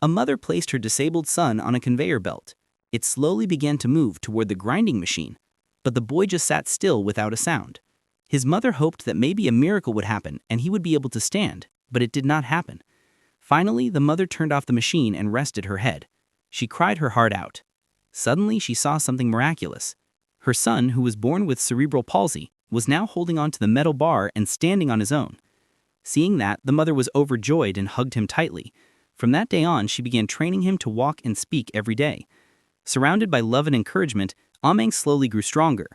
A mother placed her disabled son on a conveyor belt. It slowly began to move toward the grinding machine, but the boy just sat still without a sound. His mother hoped that maybe a miracle would happen and he would be able to stand, but it did not happen. Finally, the mother turned off the machine and rested her head. She cried her heart out. Suddenly, she saw something miraculous. Her son, who was born with cerebral palsy, was now holding on to the metal bar and standing on his own. Seeing that, the mother was overjoyed and hugged him tightly. From that day on, she began training him to walk and speak every day. Surrounded by love and encouragement, Ameng slowly grew stronger.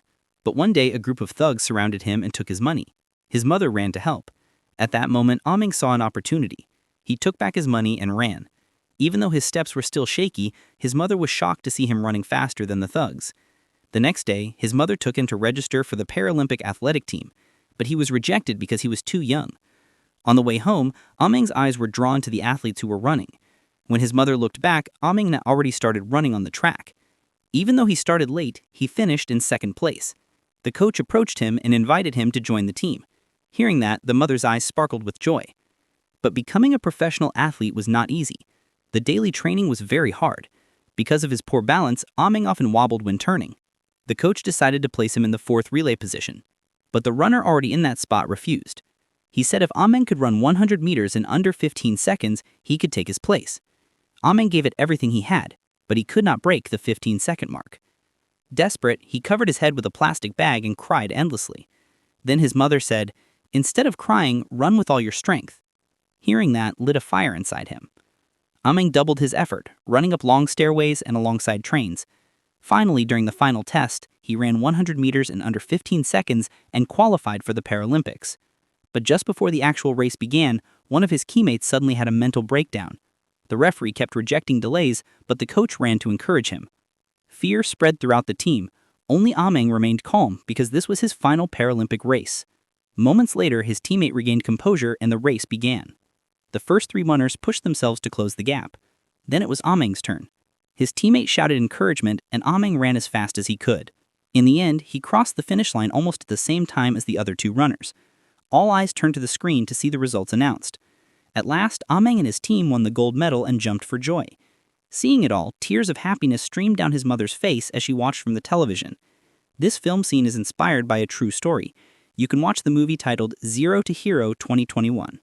But one day, a group of thugs surrounded him and took his money. His mother ran to help. At that moment, Ameng saw an opportunity. He took back his money and ran. Even though his steps were still shaky, his mother was shocked to see him running faster than the thugs. The next day, his mother took him to register for the Paralympic athletic team, but he was rejected because he was too young. On the way home, Ameng's eyes were drawn to the athletes who were running. When his mother looked back, Ameng had already started running on the track. Even though he started late, he finished in second place. The coach approached him and invited him to join the team. Hearing that, the mother's eyes sparkled with joy. But becoming a professional athlete was not easy. The daily training was very hard. Because of his poor balance, Ameng often wobbled when turning. The coach decided to place him in the fourth relay position. But the runner already in that spot refused. He said if Ameng could run 100 meters in under 15 seconds, he could take his place. Ameng gave it everything he had, but he could not break the 15-second mark. Desperate, he covered his head with a plastic bag and cried endlessly. Then his mother said, "Instead of crying, run with all your strength." Hearing that lit a fire inside him. Ameng doubled his effort, running up long stairways and alongside trains. Finally, during the final test, he ran 100 meters in under 15 seconds and qualified for the Paralympics. But just before the actual race began, one of his teammates suddenly had a mental breakdown. The referee kept rejecting delays, but the coach ran to encourage him. Fear spread throughout the team. Only Ameng remained calm because this was his final Paralympic race. Moments later, his teammate regained composure and the race began. The first three runners pushed themselves to close the gap. Then it was Ameng's turn. His teammate shouted encouragement, and Ameng ran as fast as he could. In the end, he crossed the finish line almost at the same time as the other two runners. All eyes turned to the screen to see the results announced. At last, Ameng and his team won the gold medal and jumped for joy. Seeing it all, tears of happiness streamed down his mother's face as she watched from the television. This film scene is inspired by a true story. You can watch the movie titled Zero to Hero 2021.